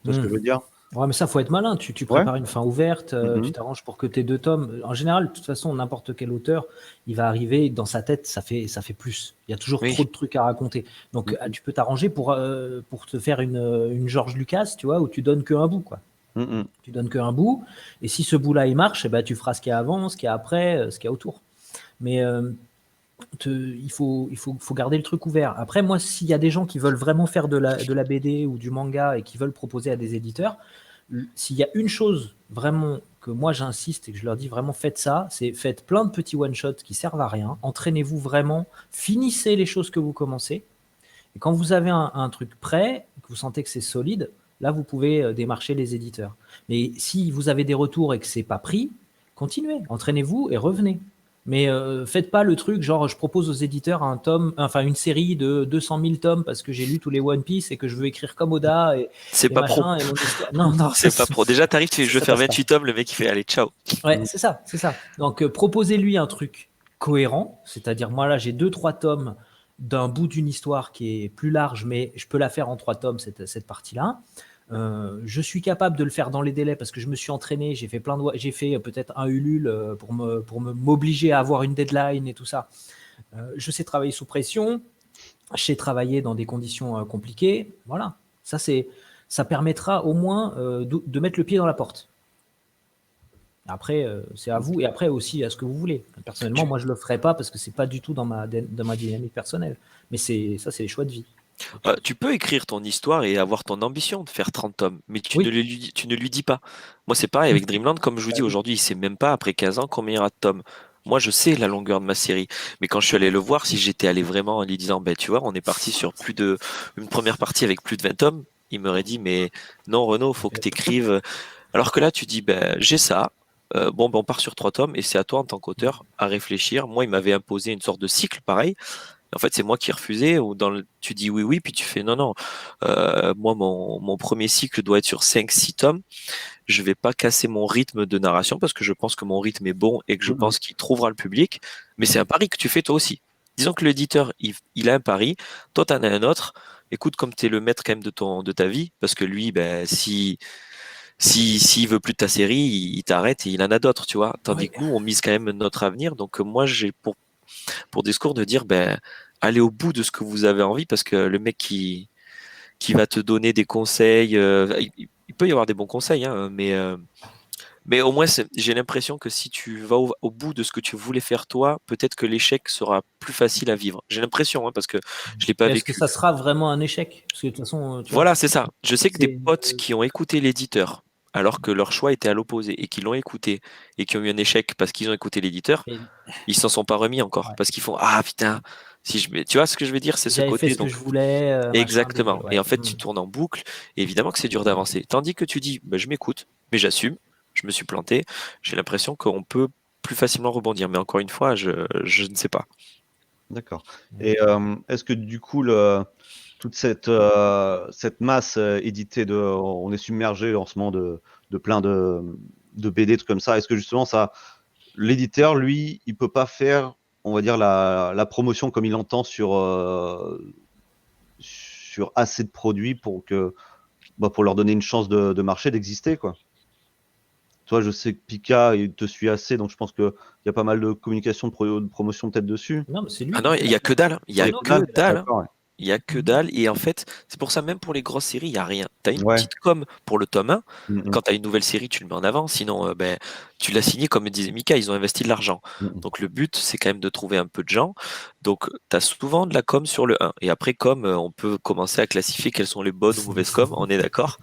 Tu vois ce Hmm. que je veux dire? Ouais, mais ça, faut être malin. Tu Ouais. prépares une fin ouverte, tu Mhm. t'arranges pour que tes 2 tomes. En général, de toute façon, n'importe quel auteur, il va arriver dans sa tête, ça fait plus. Il y a toujours trop Oui, de trucs à raconter. Donc, Mhm. tu peux t'arranger pour te faire une George Lucas, tu vois, où tu donnes qu'un bout, quoi. Mhm. Tu donnes qu'un bout, et si ce bout-là il marche, eh ben, tu feras ce qu'il y a avant, ce qu'il y a après, ce qu'il y a autour. Mais il faut garder le truc ouvert. Après, moi, s'il y a des gens qui veulent vraiment faire de la BD ou du manga et qui veulent proposer à des éditeurs, s'il y a une chose vraiment que moi j'insiste et que je leur dis vraiment faites ça, c'est faites plein de petits one-shots qui servent à rien, entraînez-vous vraiment, finissez les choses que vous commencez, et quand vous avez un truc prêt, que vous sentez que c'est solide, là vous pouvez démarcher les éditeurs. Mais si vous avez des retours et que c'est pas pris, continuez, entraînez-vous et revenez. Mais faites pas le truc genre je propose aux éditeurs une série de 200 000 tomes parce que j'ai lu tous les One Piece et que je veux écrire comme Oda C'est et pas pro. machin et mon histoire. Non, non, C'est pas pro. Déjà, t'arrives, tu fais, je veux ça faire passe pas. 28 tomes, le mec il fait allez, ciao. Ouais, c'est ça, c'est ça. Donc proposez-lui un truc cohérent, c'est-à-dire moi là j'ai 2-3 tomes d'un bout d'une histoire qui est plus large, mais je peux la faire en 3 tomes cette partie-là. Je suis capable de le faire dans les délais parce que je me suis entraîné, j'ai fait j'ai fait peut-être un Ulule pour m'obliger à avoir une deadline et tout ça. Je sais travailler sous pression, je sais travailler dans des conditions compliquées. Voilà, ça permettra au moins de mettre le pied dans la porte. Après, c'est à vous et après aussi à ce que vous voulez. Personnellement, moi, je le ferai pas parce que c'est pas du tout dans ma dynamique personnelle. Mais c'est les choix de vie. Tu peux écrire ton histoire et avoir ton ambition de faire 30 tomes, mais tu Oui. ne lui dis pas. Moi, c'est pareil avec Dreamland, comme je vous Bah dis oui. aujourd'hui, il sait même pas, après 15 ans, combien il y aura de tomes. Moi, je sais la longueur de ma série, mais quand je suis allé le voir, si j'étais allé vraiment en lui disant, ben, tu vois, on est parti sur une première partie avec plus de 20 tomes, il m'aurait dit, mais non, Renaud, faut que tu écrives. Alors que là, tu dis, ben, j'ai ça. Bon, ben, on part sur 3 tomes et c'est à toi en tant qu'auteur à réfléchir. Moi, il m'avait imposé une sorte de cycle pareil. En fait, c'est moi qui refusais, ou tu dis oui, oui, puis tu fais non, non. Moi, mon premier cycle doit être sur 5-6 tomes. Je vais pas casser mon rythme de narration parce que je pense que mon rythme est bon et que je pense qu'il trouvera le public. Mais c'est un pari que tu fais toi aussi. Disons que l'éditeur, il a un pari, toi, tu en as un autre. Écoute, comme tu es le maître quand même de ta vie, parce que lui, ben, s'il veut plus de ta série, il t'arrête et il en a d'autres, tu vois. Tandis Oui. que nous, on mise quand même notre avenir. Donc, moi, j'ai pour discours de dire ben allez au bout de ce que vous avez envie parce que le mec qui va te donner des conseils il peut y avoir des bons conseils hein, mais au moins j'ai l'impression que si tu vas au bout de ce que tu voulais faire toi, peut-être que l'échec sera plus facile à vivre. J'ai l'impression hein, parce que je l'ai pas Est-ce que vécu. ça sera vraiment un échec? Parce que de toute façon, tu vois, Voilà, c'est ça. Je sais que des c'est potes qui ont écouté l'éditeur alors que leur choix était à l'opposé et qui l'ont écouté et qui ont eu un échec parce qu'ils ont écouté l'éditeur, et ils s'en sont pas remis encore ouais. parce qu'ils font ah putain si tu vois ce que je veux dire, c'est ce J'avais fait côté ce que donc je voulais, machin, exactement et ouais. en fait tu tournes en boucle et évidemment que c'est dur d'avancer tandis que tu dis bah, je m'écoute mais j'assume, je me suis planté, j'ai l'impression qu'on peut plus facilement rebondir mais encore une fois je ne sais pas. D'accord. Et est-ce que du coup, toute cette masse éditée on est submergé en ce moment de plein de BD, trucs comme ça. Est-ce que justement l'éditeur, lui, il peut pas faire, on va dire, la promotion comme il entend sur assez de produits pour leur donner une chance de marché, d'exister, quoi. Toi, je sais que Pika, il te suit assez, donc je pense qu'il y a pas mal de communication, de promotion peut-être dessus. Non, mais c'est Ah lui non qui fait il y la a que dalle hein. Il y Il y a a que que dalle? dalle hein. D'accord, ouais. Il y a que dalle et en fait c'est pour ça même pour les grosses séries il y a rien. T'as une Ouais. petite com pour le tome 1. Mmh mh. Quand tu as une nouvelle série, tu le mets en avant. Sinon, ben, tu l'as signé, comme disait Mika, ils ont investi de l'argent. Mmh mh. Donc, le but, c'est quand même de trouver un peu de gens. Donc, tu as souvent de la com sur le 1. Et après, on peut commencer à classifier quelles sont les bonnes ou mauvaises com, on est d'accord.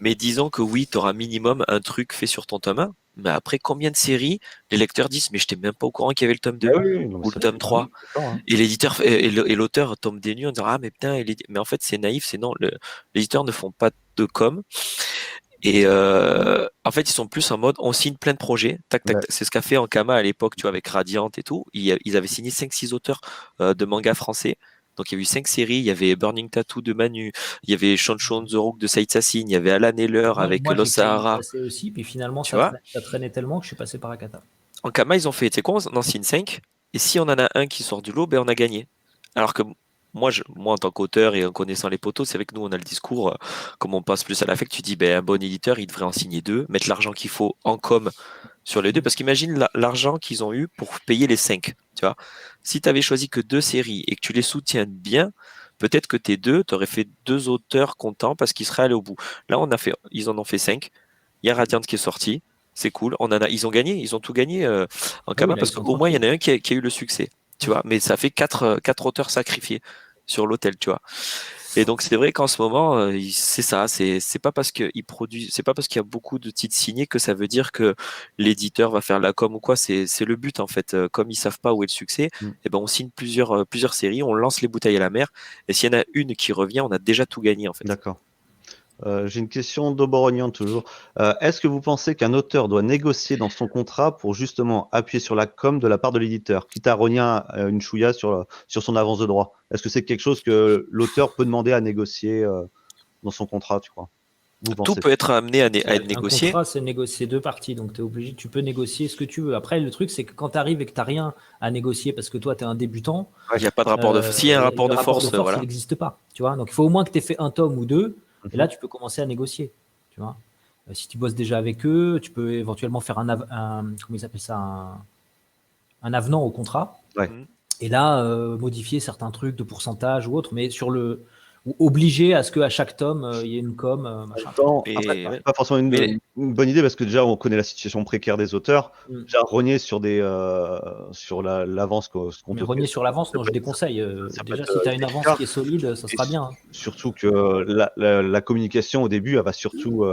Mais disons que oui, tu auras minimum un truc fait sur ton tome 1. Mais après, combien de séries les lecteurs disent, mais je n'étais même pas au courant qu'il y avait le tome Bah 2 oui, oui, non mais ou le ça, tome 3. d'accord, hein. Et l'éditeur et l'auteur tombe des nues en disant, ah, mais putain, mais en fait, c'est naïf, c'est non. Les éditeurs ne font pas de com. Et en fait, ils sont plus en mode on signe plein de projets. Tac, tac, Ouais. tac. C'est ce qu'a fait Ankama à l'époque, tu vois, avec Radiant et tout. Ils avaient signé 5-6 auteurs de mangas français. Donc il y a eu 5 séries. Il y avait Burning Tattoo de Manu, il y avait Shonshon The Rook de Saïd Sassine, il y avait Alan Heller avec Moi Los j'ai failli y Sahara. passer aussi, puis finalement Tu vois, ça traînait tellement que je suis passé par Akata. Ankama, ils ont fait, tu sais quoi, on en signe 5. Et si on en a un qui sort du lot, ben on a gagné. Alors que moi en tant qu'auteur et en connaissant les poteaux, c'est vrai que nous, on a le discours, comme on passe plus à l'affect, tu dis, ben, un bon éditeur, il devrait en signer 2, mettre l'argent qu'il faut en com sur les deux, parce qu'imagine l'argent qu'ils ont eu pour payer les 5, tu vois. Si tu avais choisi que 2 séries et que tu les soutiens bien, peut-être que tes deux, tu aurais fait 2 auteurs contents parce qu'ils seraient allés au bout. Là, ils en ont fait 5. Il y a Radiant qui est sorti. C'est cool. Ils ont gagné, ils ont tout gagné en Oui, Kama là ils parce sont qu'au moins il y en tranquilles. a un qui a eu le succès, tu vois. Mais ça fait quatre auteurs sacrifiés sur l'autel, tu vois. Et donc c'est vrai qu'en ce moment, c'est ça, c'est pas parce qu'il produit, c'est pas parce qu'il y a beaucoup de titres signés que ça veut dire que l'éditeur va faire la com ou quoi. C'est le but en fait. Comme ils savent pas où est le succès, Mmh. eh ben on signe plusieurs séries, on lance les bouteilles à la mer. Et s'il y en a une qui revient, on a déjà tout gagné en fait. D'accord. J'ai une question d'Oborognan toujours. Est-ce que vous pensez qu'un auteur doit négocier dans son contrat pour justement appuyer sur la com de la part de l'éditeur, quitte à rogner une chouïa sur son avance de droit? Est-ce que c'est quelque chose que l'auteur peut demander à négocier dans son contrat, tu crois? Vous Tout pensez? peut être amené à être Un négocié. contrat, c'est négocier deux parties, donc tu peux négocier ce que tu veux. Après, le truc, c'est que quand tu arrives et que tu n'as rien à négocier parce que toi, tu es un débutant, Il n'y a pas de rapport de s'il y a un rapport le de force, voilà. il n'existe pas. Tu vois, donc il faut au moins que tu aies fait un tome ou deux, et là, Mhm. tu peux commencer à négocier. Tu vois. Si tu bosses déjà avec eux, tu peux éventuellement faire comment ils appellent ça, un avenant au contrat. Ouais. Mhm. Et là, modifier certains trucs de pourcentage ou autre, mais ou obligé à ce qu'à chaque tome, il y ait une com, En machin. même temps, Et après, ouais. c'est pas forcément Mais- une bonne idée parce que déjà, on connaît la situation précaire des auteurs. Mm. Déjà, rogner sur l'avance ce qu'on Mais te rogner fait, sur l'avance, ça non, peut je déconseille. ça peut Déjà, être si tu as une avance délicat. qui est solide, ça Et sera bien. surtout que la communication au début, elle va surtout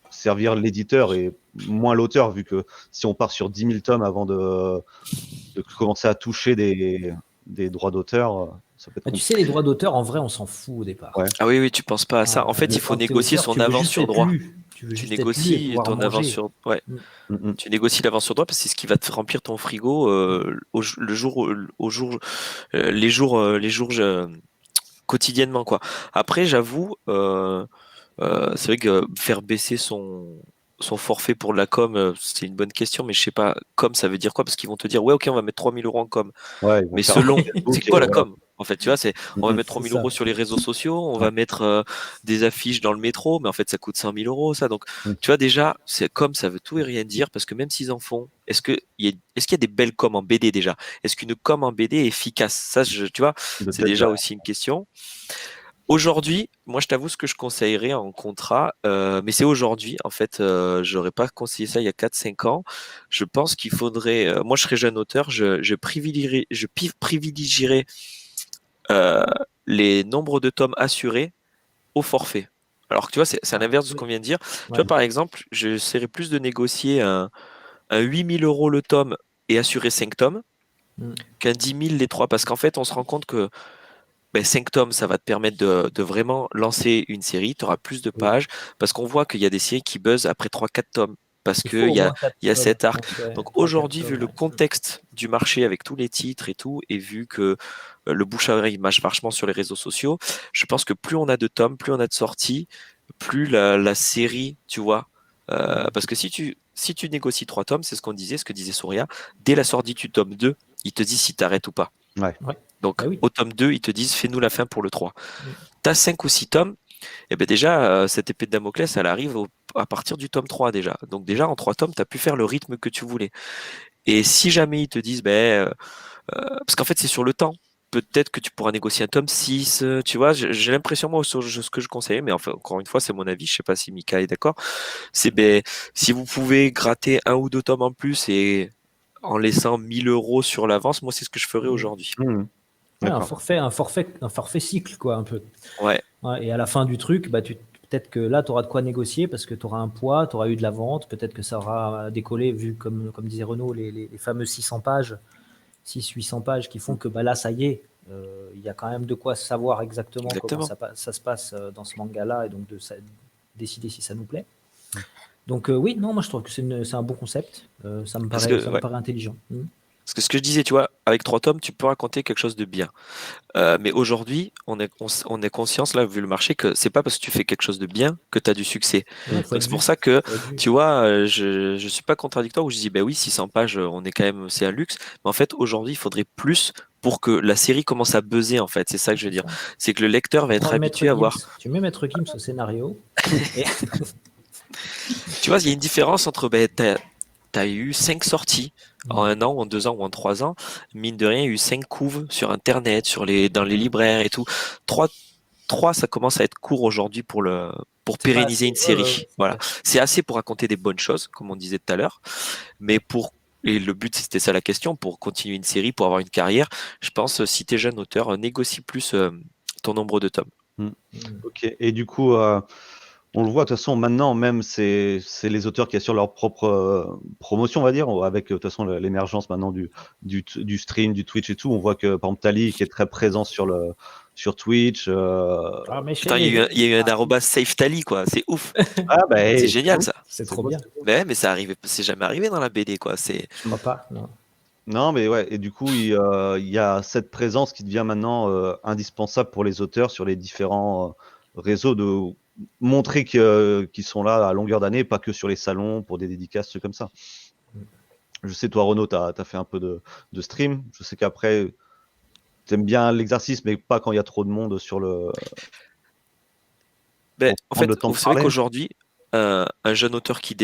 servir l'éditeur et moins l'auteur, vu que si on part sur 10 000 tomes avant de commencer à toucher des droits d'auteur, ça peut être Tu compliqué. sais, les droits d'auteur, en vrai, on s'en fout au départ. Ouais. Ah oui, tu penses pas à ça. En fait, il faut Quand t'es négocier auteur, son tu veux avance juste sur être droit. lu. Tu veux Tu juste être lu et négocies pouvoir ton avance manger. sur. Ouais. Mm, mm. Tu négocies l'avance sur droit parce que c'est ce qui va te remplir ton frigo les jours quotidiennement, quoi. Après, j'avoue, c'est vrai que faire baisser son forfait pour la com, c'est une bonne question, mais je sais pas, com, ça veut dire quoi? Parce qu'ils vont te dire, ouais, ok, on va mettre 3 000 € en com. Ouais, ils vont Mais faire un selon, c'est Facebook et quoi la voilà. com? En fait, tu vois, on va Mm, mettre 3 C'est 000 € ça. sur les réseaux sociaux, on va Ouais. mettre des affiches dans le métro, mais en fait, ça coûte 100 000 €, ça. Donc, Mm. tu vois, déjà, c'est com, ça veut tout et rien dire, parce que même s'ils en font, est-ce qu'il y a des belles com en BD déjà? Est-ce qu'une com en BD est efficace? Ça, tu vois, c'est Peut-être déjà pas. aussi une question. Aujourd'hui, moi, je t'avoue ce que je conseillerais en contrat, mais c'est aujourd'hui, en fait, j'aurais pas conseillé ça il y a 4-5 ans. Je pense qu'il faudrait, moi, je serais jeune auteur, je privilégierais euh, les nombres de tomes assurés au forfait. Alors que tu vois, c'est à l'inverse de ce qu'on vient de dire. Tu Ouais. vois, par exemple, j'essaierais plus de négocier un 8 000 € le tome et assurer 5 tomes Mm. qu'un 10 000 les 3, parce qu'en fait, on se rend compte que 5 tomes, ça va te permettre de vraiment lancer une série. Tu auras plus de Oui. pages parce qu'on voit qu'il y a des séries qui buzzent après 3-4 tomes. Parce Il qu'il faut au y a, moins 4 il y a tomes, cet je arc. pense, ouais. Donc 3-4 aujourd'hui, vu tomes, le ouais. contexte du marché avec tous les titres et tout, et vu que le bouche à oreille marche vachement sur les réseaux sociaux, je pense que plus on a de tomes, plus on a de sorties, plus la série, tu vois. Parce que si tu négocies 3 tomes, c'est ce qu'on disait, ce que disait Souria, dès la sortie du tome 2, il te dit si tu arrêtes ou pas. Ouais. Ouais. Donc, Bah oui. au tome 2, ils te disent fais-nous la fin pour le 3. Mm. Tu as 5 ou 6 tomes, et ben déjà, cette épée de Damoclès, elle arrive à partir du tome 3 déjà. Donc, déjà, en 3 tomes, tu as pu faire le rythme que tu voulais. Et si jamais ils te disent, parce qu'en fait, c'est sur le temps. Peut-être que tu pourras négocier un tome 6, tu vois. J'ai l'impression, moi, sur ce que je conseillais, mais enfin, encore une fois, c'est mon avis, je sais pas si Mika est d'accord. C'est si vous pouvez gratter 1 ou 2 tomes en plus et en laissant 1 000 € sur l'avance, moi, c'est ce que je ferais aujourd'hui. Mm. Ouais, un D'accord. forfait cycle, quoi, un peu. Ouais. Ouais, et à la fin du truc, peut-être que là, tu auras de quoi négocier parce que tu auras un poids, tu auras eu de la vente, peut-être que ça aura décollé, vu comme disait Renaud, les fameuses 600 pages, 600-800 pages qui font que bah, là, ça y est, il y a quand même de quoi savoir exactement comment Exactement. ça se passe dans ce manga-là et donc décider si ça nous plaît. Donc oui, non, moi je trouve que c'est un bon concept, ça me Parce paraît, que, ouais. intelligent. Parce que ce que je disais, tu vois, avec 3 tomes, tu peux raconter quelque chose de bien. Mais aujourd'hui, on est conscience, là, vu le marché, que c'est pas parce que tu fais quelque chose de bien que tu as du succès. Ouais, faut Donc être c'est pour vu. ça que, Faut être vu. tu vois, je suis pas contradictoire où je dis, ben oui, 600 pages, on est quand même, c'est un luxe. Mais en fait, aujourd'hui, il faudrait plus pour que la série commence à buzzer, en fait. C'est ça que je veux dire. C'est que le lecteur va être Prends Maître habitué à voir. Gims. Tu mets Maître Gims au scénario. Et... Tu vois, il y a une différence entre, t'as eu 5 sorties en 1 an, en 2 ans ou en 3 ans. Mine de rien, il y a eu 5 couves sur Internet, dans les libraires et tout. 3, ça commence à être court aujourd'hui pour pérenniser une série. Voilà. C'est assez pour raconter des bonnes choses, comme on disait tout à l'heure. Mais et le but, c'était ça la question, pour continuer une série, pour avoir une carrière, je pense, si t'es jeune auteur, négocie plus ton nombre de tomes. Ok. Et du coup, on le voit de toute façon maintenant, même c'est les auteurs qui assurent leur propre promotion, on va dire, avec de toute façon l'émergence maintenant du stream, du Twitch et tout. On voit que par exemple Tali, qui est très présent sur Twitch. Ah, mais Putain, il y a eu un arrobas SafeTally, quoi. C'est ouf. Ah, bah, C'est génial, ça. C'est trop bien. Mais c'est jamais arrivé dans la BD, quoi. C'est Je crois pas. Non. Non, mais ouais, et du coup, il y a cette présence qui devient maintenant indispensable pour les auteurs sur les différents réseaux, de montrer qu'ils sont là à longueur d'année, pas que sur les salons pour des dédicaces, trucs comme ça. Je sais, toi, Renaud, tu as fait un peu de stream. Je sais qu'après, tu aimes bien l'exercice, mais pas quand il y a trop de monde sur le. Ben, Pour en prendre fait, le temps de c'est vrai parler. qu'aujourd'hui, un jeune auteur qui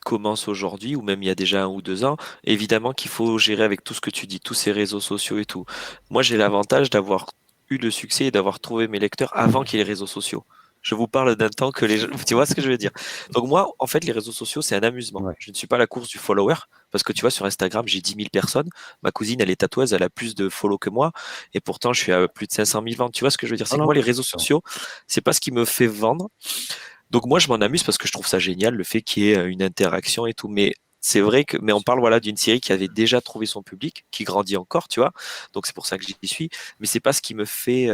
commence aujourd'hui, ou même il y a déjà 1 ou 2 ans, évidemment qu'il faut gérer avec tout ce que tu dis, tous ces réseaux sociaux et tout. Moi, j'ai l'avantage d'avoir eu le succès et d'avoir trouvé mes lecteurs avant qu'il y ait les réseaux sociaux. Je vous parle d'un temps que les gens... Tu vois ce que je veux dire? Donc moi, en fait, les réseaux sociaux, c'est un amusement. Ouais. Je ne suis pas à la course du follower, parce que tu vois, sur Instagram, j'ai 10 000 personnes. Ma cousine, elle est tatoueuse, elle a plus de follow que moi, et pourtant, je suis à plus de 500 000 ventes. Tu vois ce que je veux dire? C'est Ah que non, moi, les mais réseaux c'est ça. sociaux, c'est pas ce qui me fait vendre. Donc moi, je m'en amuse parce que je trouve ça génial, le fait qu'il y ait une interaction et tout. Mais c'est vrai que, mais on parle voilà d'une série qui avait déjà trouvé son public, qui grandit encore, tu vois. Donc c'est pour ça que j'y suis. Mais c'est pas ce qui me fait,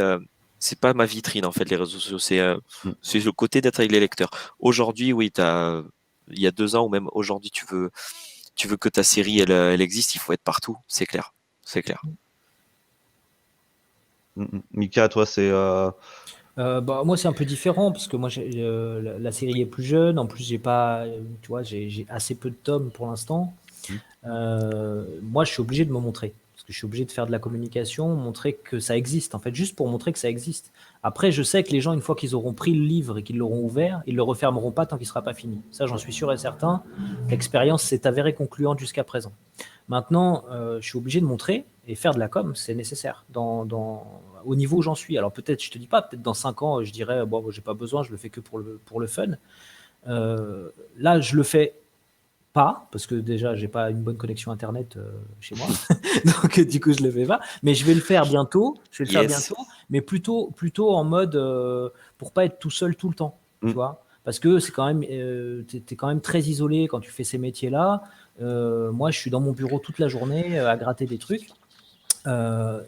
c'est pas ma vitrine en fait, les réseaux sociaux. C'est le côté d'être avec les lecteurs. Aujourd'hui, oui, il y a 2 ans ou même aujourd'hui, tu veux que ta série elle existe, il faut être partout. C'est clair, c'est clair. Mika, toi, c'est. Bah, moi, c'est un peu différent parce que moi, la série est plus jeune. En plus, j'ai pas, tu vois, j'ai assez peu de tomes pour l'instant. Moi, je suis obligé de me montrer parce que je suis obligé de faire de la communication, montrer que ça existe, en fait, juste pour montrer que ça existe. Après, je sais que les gens, une fois qu'ils auront pris le livre et qu'ils l'auront ouvert, ils le refermeront pas tant qu'il sera pas fini. Ça, j'en suis sûr et certain. L'expérience s'est avérée concluante jusqu'à présent. Maintenant, je suis obligé de montrer et faire de la com, c'est nécessaire au niveau où j'en suis. Alors peut-être, je te dis pas, peut-être dans 5 ans, je dirais, bon, j'ai pas besoin, je le fais que pour le fun. Là, je le fais pas, parce que déjà, j'ai pas une bonne connexion Internet chez moi. Donc, du coup, je le fais pas. Mais je vais le faire bientôt. Je vais le faire Yes. bientôt, mais plutôt en mode pour pas être tout seul tout le temps, tu vois. Parce que c'est quand même, t'es quand même très isolé quand tu fais ces métiers-là. Moi, je suis dans mon bureau toute la journée à gratter des trucs.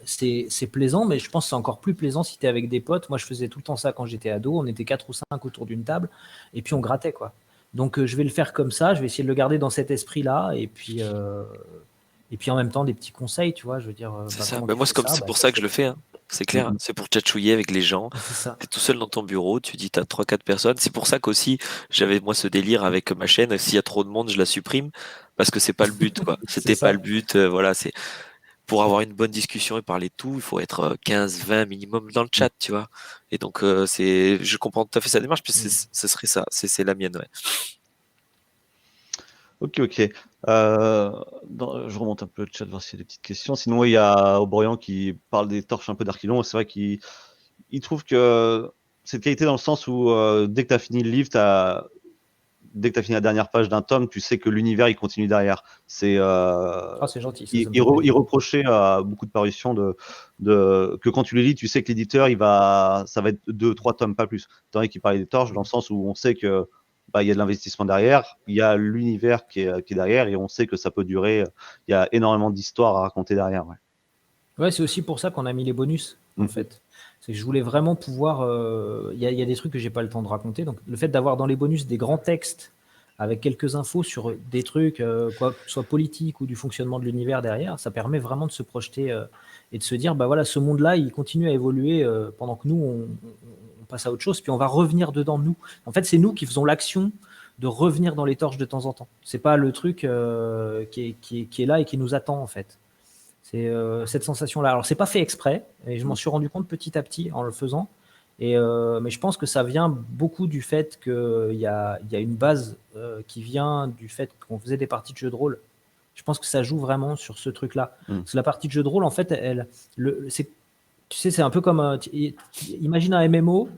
C'est plaisant, mais je pense que c'est encore plus plaisant si tu es avec des potes. Moi, je faisais tout le temps ça quand j'étais ado. On était 4 ou 5 autour d'une table et puis on grattait, quoi. Donc, je vais le faire comme ça. Je vais essayer de le garder dans cet esprit-là. Et puis en même temps, des petits conseils, tu vois. Je veux dire, C'est ça. comment Ben tu moi, fais ça? c'est pour ça que je le fais, hein. C'est clair, hein. C'est pour tchatchouiller avec les gens. C'est ça. T'es tout seul dans ton bureau, tu dis t'as 3-4 personnes. C'est pour ça qu'aussi j'avais moi ce délire avec ma chaîne. S'il y a trop de monde, je la supprime parce que c'est pas le but, quoi. C'était ça. pas le but. Voilà, c'est pour avoir une bonne discussion et parler de tout, il faut être 15-20 minimum dans le chat, tu vois. Et donc je comprends tout à fait sa démarche, puis ce serait ça, c'est la mienne, ouais. Ok. Je remonte un peu le chat, voir s'il y a des petites questions. Sinon, il y a Auborian qui parle des torches un peu d'Archilon. C'est vrai qu'il trouve que c'est de qualité dans le sens où dès que tu as fini le livre, dès que tu as fini la dernière page d'un tome, tu sais que l'univers il continue derrière. C'est gentil. Ça il me fait plaisir. reprochait à beaucoup de parutions que quand tu les lis, tu sais que l'éditeur ça va être 2-3 tomes, pas plus. Tandis qu'il parlait des torches dans le sens où on sait que il y a de l'investissement derrière, il y a l'univers qui est derrière et on sait que ça peut durer. Il y a énormément d'histoires à raconter derrière. Ouais, c'est aussi pour ça qu'on a mis les bonus, en fait. C'est que je voulais vraiment pouvoir. Il y a des trucs que j'ai pas le temps de raconter. Donc, le fait d'avoir dans les bonus des grands textes avec quelques infos sur des trucs, soit politiques ou du fonctionnement de l'univers derrière, ça permet vraiment de se projeter et de se dire, bah voilà, ce monde-là, il continue à évoluer pendant que nous, on passe à autre chose, puis on va revenir dedans, nous. En fait, c'est nous qui faisons l'action de revenir dans les torches de temps en temps. C'est pas le truc qui est là et qui nous attend, en fait. C'est cette sensation-là. Alors, c'est pas fait exprès, et je m'en suis rendu compte petit à petit en le faisant. Mais je pense que ça vient beaucoup du fait qu'il y a une base qui vient du fait qu'on faisait des parties de jeux de rôle. Je pense que ça joue vraiment sur ce truc-là. Parce que la partie de jeu de rôle, en fait, tu sais, c'est un peu comme imagine un MMO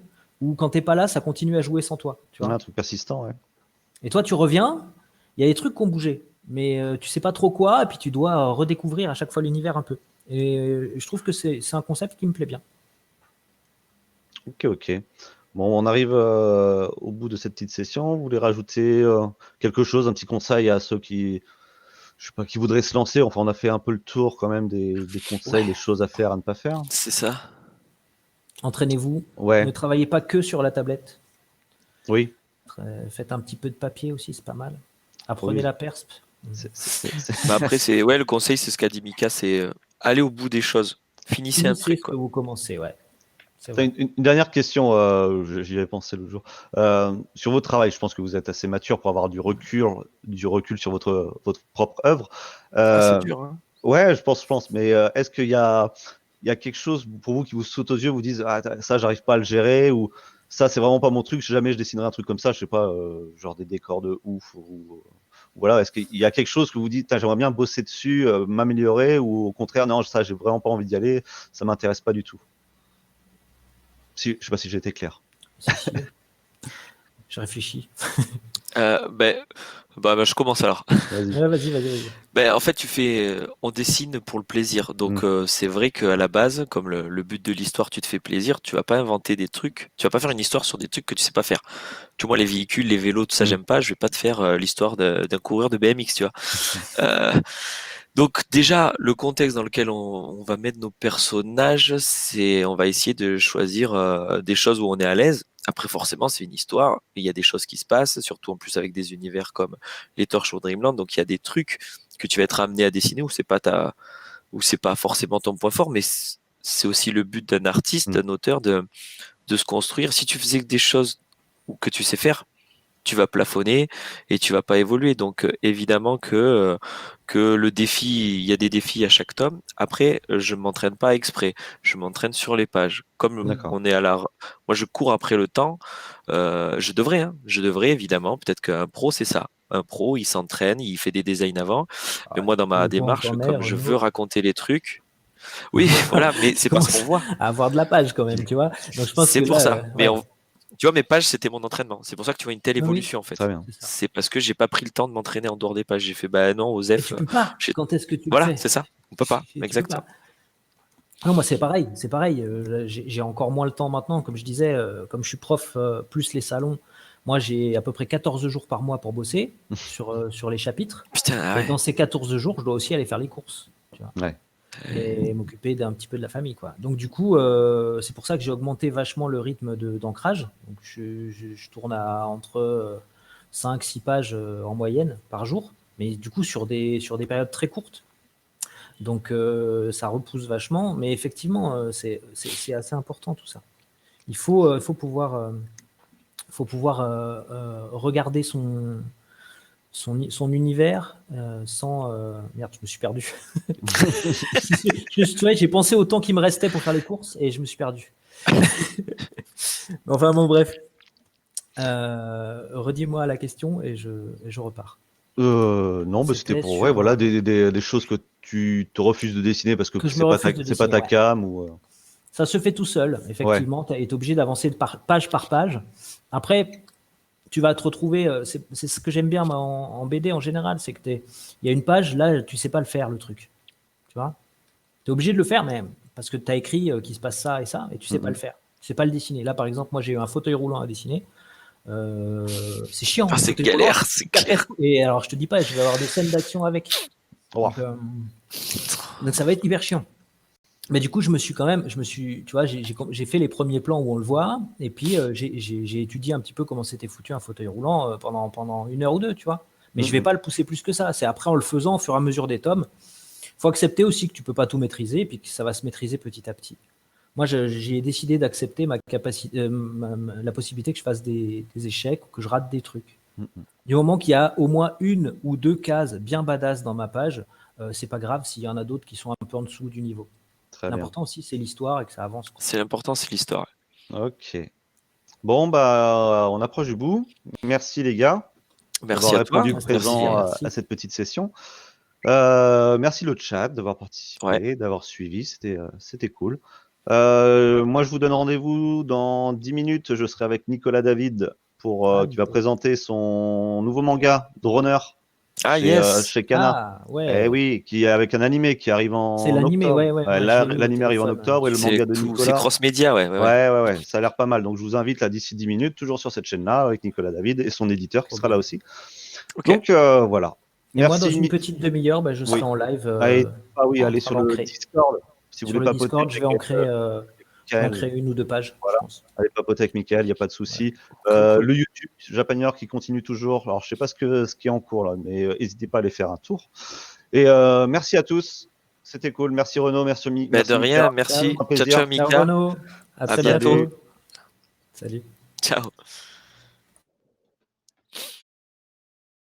où quand t'es pas là, ça continue à jouer sans toi. Tu vois. Un truc persistant, ouais. Et toi, tu reviens, il y a des trucs qui ont bougé, mais tu sais pas trop quoi, et puis tu dois redécouvrir à chaque fois l'univers un peu. Et je trouve que c'est un concept qui me plaît bien. Ok. Bon, on arrive au bout de cette petite session. Vous voulez rajouter quelque chose, un petit conseil à ceux qui voudraient se lancer? Enfin, on a fait un peu le tour quand même des conseils, des choses à faire, à ne pas faire. C'est ça. Entraînez-vous. Ouais. Ne travaillez pas que sur la tablette. Oui. Faites un petit peu de papier aussi, c'est pas mal. Apprenez Oui. la perspe. Bah après, le conseil, c'est ce qu'a dit Mika, c'est aller au bout des choses. Finissez un Finissez truc, ce quoi. que vous commencez, ouais. C'est T'as vrai. une dernière question, j'y avais pensé l'autre jour. Sur votre travail, je pense que vous êtes assez mature pour avoir du recul sur votre propre œuvre. C'est dur, hein. Ouais, je pense. Mais est-ce qu'il y a quelque chose pour vous qui vous saute aux yeux, vous dites ah ça j'arrive pas à le gérer ou ça c'est vraiment pas mon truc, jamais je dessinerai un truc comme ça, je sais pas, genre des décors de ouf ou voilà, est-ce qu'il y a quelque chose que vous dites j'aimerais bien bosser dessus, m'améliorer ou au contraire non ça j'ai vraiment pas envie d'y aller, ça m'intéresse pas du tout. Si, je sais pas si j'ai été clair. Si. Je réfléchis. Je commence alors. Vas-y. Ouais, vas-y. En fait, on dessine pour le plaisir. Donc, c'est vrai qu'à la base, comme le but de l'histoire, tu te fais plaisir, tu vas pas inventer des trucs, tu vas pas faire une histoire sur des trucs que tu sais pas faire. Tu vois, moi, les véhicules, les vélos, tout ça, j'aime pas, je vais pas te faire l'histoire d'un coureur de BMX, tu vois. Donc déjà, le contexte dans lequel on va mettre nos personnages, on va essayer de choisir des choses où on est à l'aise. Après, forcément, c'est une histoire. Il y a des choses qui se passent, surtout en plus avec des univers comme les Torches au Dreamland. Donc il y a des trucs que tu vas être amené à dessiner où c'est pas forcément ton point fort, mais c'est aussi le but d'un artiste, d'un auteur de se construire. Si tu faisais des choses que tu sais faire, tu vas plafonner et tu vas pas évoluer. Donc évidemment que le défi, il y a des défis à chaque tome. Après, je m'entraîne pas exprès, je m'entraîne sur les pages. Comme D'accord. on est moi je cours après le temps. Je devrais évidemment. Peut-être qu'un pro c'est ça. Un pro, il s'entraîne, il fait des designs avant. Mais moi, dans ma démarche, comme je veux raconter les trucs, oui, voilà, mais c'est pas ce qu'on voit. À avoir de la page quand même, tu vois. Donc je pense C'est que pour là, ça. Mais ouais. tu vois, mes pages, c'était mon entraînement. C'est pour ça que tu vois une telle Oui, évolution, en fait. Très bien. C'est parce que j'ai pas pris le temps de m'entraîner en dehors des pages. J'ai fait, bah non, aux Et F. tu peux pas. Quand est-ce que tu le Voilà, fais? c'est ça. On peut pas. Tu peux Exactement. pas. Non, moi c'est pareil. J'ai encore moins le temps maintenant, comme je disais, comme je suis prof plus les salons. Moi, j'ai à peu près 14 jours par mois pour bosser sur les chapitres. Putain, Et ouais. dans ces 14 jours, je dois aussi aller faire les courses, tu vois, Ouais. et m'occuper d'un petit peu de la famille, quoi. Donc du coup, c'est pour ça que j'ai augmenté vachement le rythme d'ancrage. Donc je tourne à entre 5-6 pages en moyenne par jour, mais du coup sur des périodes très courtes. Donc ça repousse vachement, mais effectivement, c'est assez important tout ça. Il faut pouvoir regarder son univers sans... Merde, je me suis perdu. Tu vois, j'ai pensé au temps qui me restait pour faire les courses et je me suis perdu. Enfin bon, bref. Redis-moi la question et je repars. Non, bah, c'était pour voilà, des choses que tu te refuses de dessiner parce que Que je me c'est pas refuse de c'est pas dessiner, ta ouais. cam ou Ça se fait tout seul, effectivement. Tu es obligé d'avancer page par page. Après, tu vas te retrouver. C'est ce que j'aime bien moi, en BD en général, c'est que il y a une page, là, tu sais pas le faire, le truc. Tu vois, tu es obligé de le faire, mais parce que tu as écrit qu'il se passe ça et ça, et tu sais pas le faire. Tu sais pas le dessiner. Là, par exemple, moi, j'ai eu un fauteuil roulant à dessiner. C'est chiant. Ah, c'est galère, c'est clair. Et alors, je te dis pas, je vais avoir des scènes d'action avec. Oh. Donc, ça va être hyper chiant. Mais du coup, tu vois, j'ai fait les premiers plans où on le voit, et puis j'ai étudié un petit peu comment c'était foutu un fauteuil roulant pendant 1 heure ou 2, tu vois. Mais je vais pas le pousser plus que ça. C'est après en le faisant au fur et à mesure des tomes. Il faut accepter aussi que tu peux pas tout maîtriser, et puis que ça va se maîtriser petit à petit. Moi, j'ai décidé d'accepter la possibilité que je fasse des échecs ou que je rate des trucs. Du moment qu'il y a au moins 1 ou 2 cases bien badass dans ma page, c'est pas grave s'il y en a d'autres qui sont un peu en dessous du niveau. L'important aussi, c'est l'histoire et que ça avance. C'est l'important, c'est l'histoire. Ok. Bon, bah, on approche du bout. Merci les gars. Merci d'avoir à toi. répondu présent Merci. à cette petite session. Merci le chat d'avoir participé, d'avoir suivi. C'était cool. Moi, je vous donne rendez-vous dans 10 minutes. Je serai avec Nicolas David qui va présenter son nouveau manga, Droner. Chez Kana. Ouais. Eh oui, qui est avec un animé qui arrive en C'est l'animé, octobre. ouais, L'animé arrive en octobre et le manga de Nicolas. C'est cross-média, ouais. Ouais. Ça a l'air pas mal. Donc, je vous invite là d'ici 10 minutes, toujours sur cette chaîne-là, avec Nicolas David et son éditeur qui sera là aussi. Okay. Donc, voilà. Et moi, dans une petite demi-heure, je serai en live. Allez sur le Discord. Si vous voulez sur le Discord, je vais en créer J'en crée une ou deux pages, voilà. je pense. Allez papoter avec Michael, il n'y a pas de souci. Cool. Le YouTube Japaneur qui continue toujours. Alors, je sais pas ce qui est en cours là, mais n'hésitez pas à aller faire un tour. Et merci à tous. C'était cool. Merci Renaud, merci Ben, de rien, Mika. merci. Un plaisir. Ciao, Ciao Mika. Renaud, à À très bientôt. bientôt. Salut. Ciao.